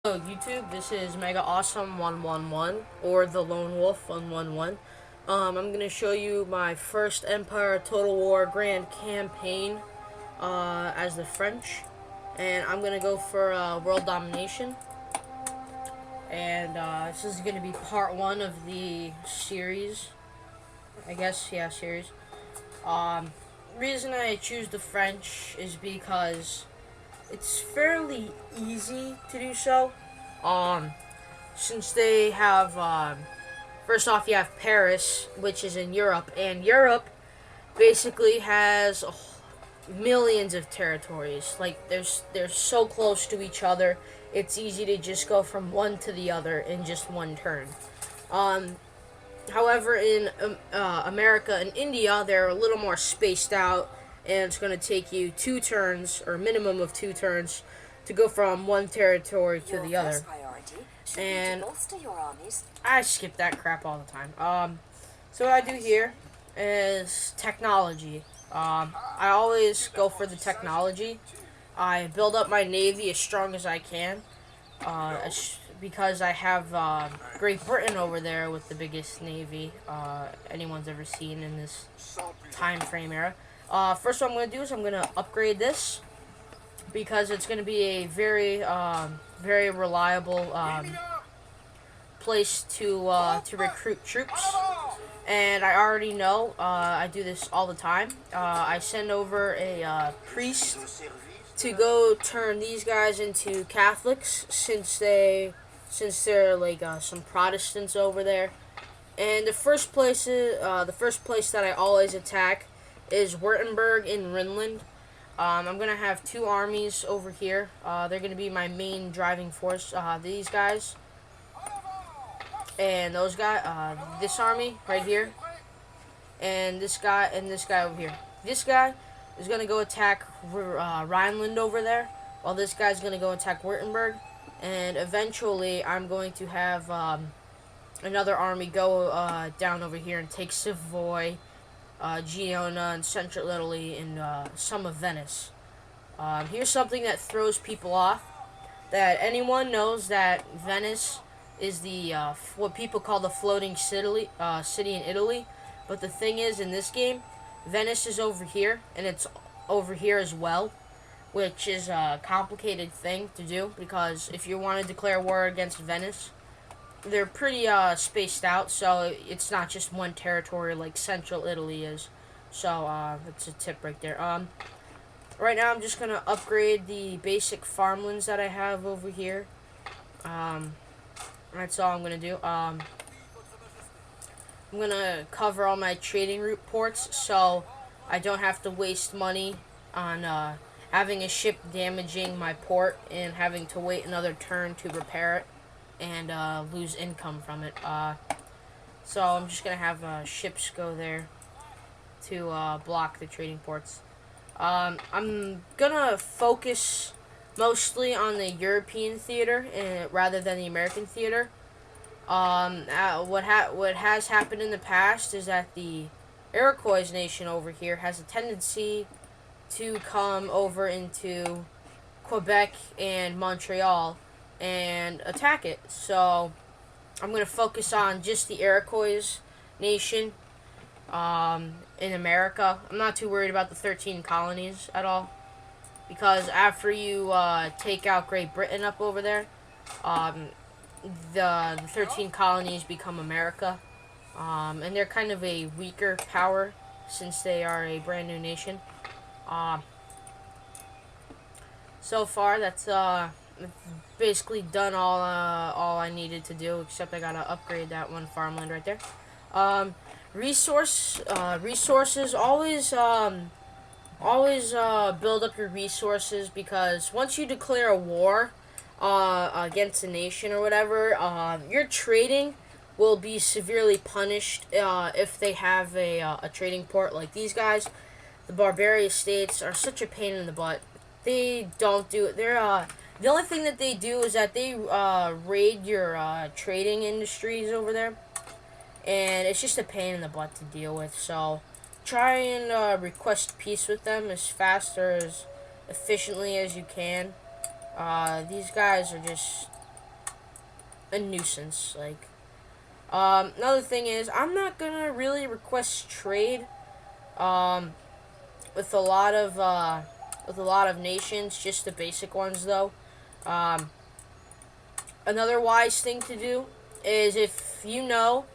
Hello YouTube, this is Mega Awesome 111 or the Lone Wolf 111. I'm gonna show you my first Empire Total War Grand Campaign as the French, and I'm gonna go for world domination. And this is gonna be part one of the series, I guess. Yeah, series. Reason I choose the French is because it's fairly easy to do so. Since they have, first off, you have Paris, which is in Europe, and Europe basically has millions of territories. Like, they're so close to each other, it's easy to just go from one to the other in just one turn. However, in America and India, they're a little more spaced out, and it's going to take you 2 turns, or a minimum of 2 turns, to go from one territory to the other. And I skip that crap all the time. So what I do here is technology. I always go for the technology. I build up my navy as strong as I can, because I have Great Britain over there with the biggest navy anyone's ever seen in this time frame era. First what I'm going to do is I'm going to upgrade this, because it's going to be a very, very reliable place to recruit troops. And I already know, I do this all the time. I send over a priest to go turn these guys into Catholics, since they're like some Protestants over there. And the first place that I always attack is Württemberg in Rhineland. I'm gonna have 2 armies over here. They're gonna be my main driving force. These guys and those guys. This army right here, and this guy over here. This guy is gonna go attack Rhineland over there, while this guy's gonna go attack Württemberg. And eventually, I'm going to have another army go down over here and take Savoy, Genoa, and Central Italy, and some of Venice. Here's something that throws people off: that anyone knows that Venice is the what people call the floating city in Italy. But the thing is, in this game, Venice is over here, and it's over here as well, which is a complicated thing to do, because if you want to declare war against Venice, they're pretty spaced out, so it's not just one territory like Central Italy is. So that's a tip right there. Right now I'm just gonna upgrade the basic farmlands that I have over here. That's all I'm gonna do. I'm gonna cover all my trading route ports, so I don't have to waste money on having a ship damaging my port and having to wait another turn to repair it and lose income from it. So I'm just gonna have ships go there to block the trading ports. I'm gonna focus mostly on the European theater rather than the American theater. What has happened in the past is that the Iroquois nation over here has a tendency to come over into Quebec and Montreal and attack it. So I'm going to focus on just the Iroquois nation in America. I'm not too worried about the 13 colonies at all, because after you take out Great Britain up over there, the 13 colonies become America, and they're kind of a weaker power since they are a brand new nation. So far, that's basically done all I needed to do, except I gotta upgrade that one farmland right there. Resources, always build up your resources, because once you declare a war against a nation or whatever, your trading will be severely punished if they have a trading port. Like these guys, the Barbarian states, are such a pain in the butt. They don't do it. They're the only thing that they do is that they raid your trading industries over there, and it's just a pain in the butt to deal with. So try and request peace with them as fast or as efficiently as you can. These guys are just a nuisance. Like, another thing is, I'm not gonna really request trade, with a lot of nations, just the basic ones though. Another wise thing to do is, if you know,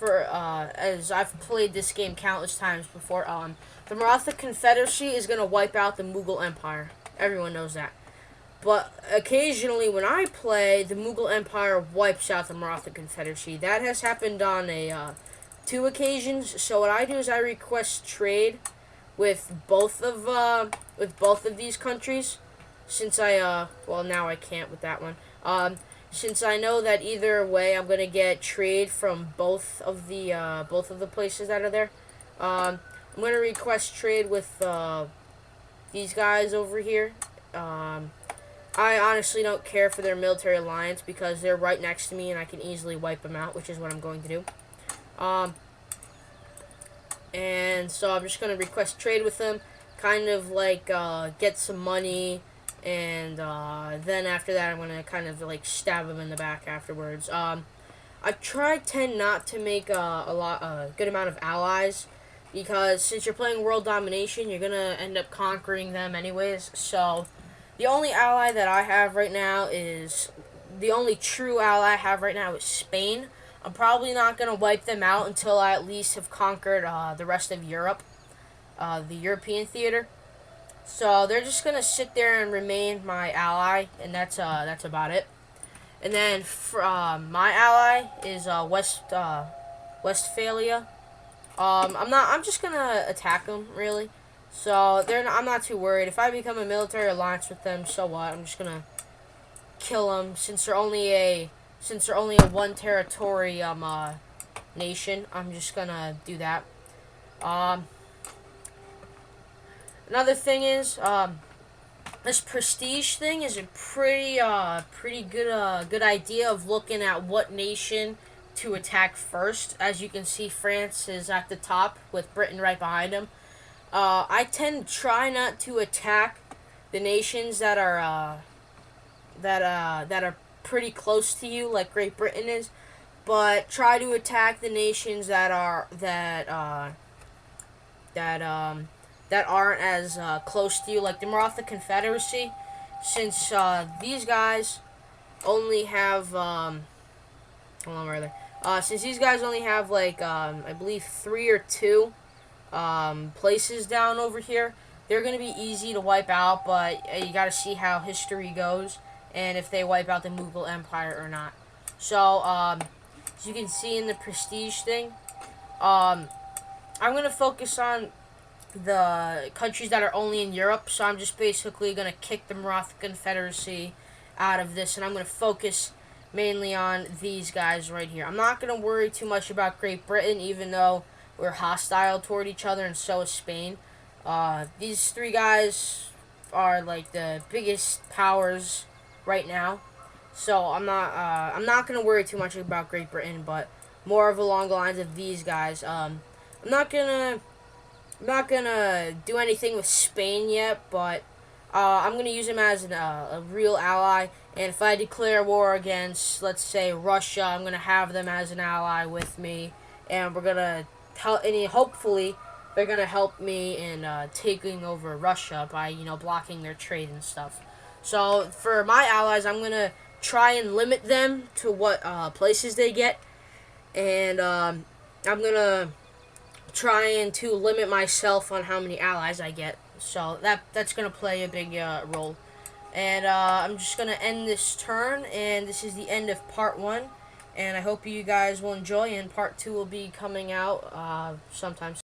as I've played this game countless times before, the Maratha Confederacy is gonna wipe out the Mughal Empire. Everyone knows that. But occasionally when I play, the Mughal Empire wipes out the Maratha Confederacy. That has happened on two occasions. So what I do is I request trade with both of these countries, since well, now I can't with that one. Since I know that either way I'm gonna get trade from both of the places that are there. I'm gonna request trade with these guys over here. I honestly don't care for their military alliance because they're right next to me and I can easily wipe them out, which is what I'm going to do. And so I'm just going to request trade with them, kind of like get some money, and then after that I'm going to kind of like stab them in the back afterwards. I tend not to make a good amount of allies, because since you're playing world domination, you're going to end up conquering them anyways. So the only ally that I have right now is, the only true ally I have right now is Spain. I'm probably not going to wipe them out until I at least have conquered the rest of Europe, the European theater. So they're just going to sit there and remain my ally, and that's about it. And then my ally is Westphalia. I'm just going to attack them, really. So I'm not too worried. If I become a military alliance with them, so what? I'm just gonna kill them, since they're only a one territory nation. I'm just gonna do that. Another thing is, this prestige thing is a pretty good idea of looking at what nation to attack first. As you can see, France is at the top with Britain right behind them. I tend to try not to attack the nations that are pretty close to you, like Great Britain is, but try to attack the nations that aren't as close to you, like the Maratha Confederacy. Since these guys only have since these guys only have like I believe 3 or 2 places down over here, they're going to be easy to wipe out, but you got to see how history goes and if they wipe out the Mughal Empire or not. So, as you can see in the prestige thing, I'm going to focus on the countries that are only in Europe, so I'm just basically going to kick the Maratha Confederacy out of this, and I'm going to focus mainly on these guys right here. I'm not going to worry too much about Great Britain, even though we're hostile toward each other, and so is Spain. These 3 guys are like the biggest powers right now, so I'm not gonna worry too much about Great Britain, but more of along the lines of these guys. I'm not gonna do anything with Spain yet, but I'm gonna use him as a real ally. And if I declare war against, let's say, Russia, I'm gonna have them as an ally with me, and we're gonna hopefully they're gonna help me in taking over Russia by blocking their trade and stuff. So for my allies, I'm gonna try and limit them to what places they get, and I'm gonna try and to limit myself on how many allies I get. So that's gonna play a big role. And I'm just gonna end this turn, and this is the end of part 1. And I hope you guys will enjoy, and part 2 will be coming out sometime soon.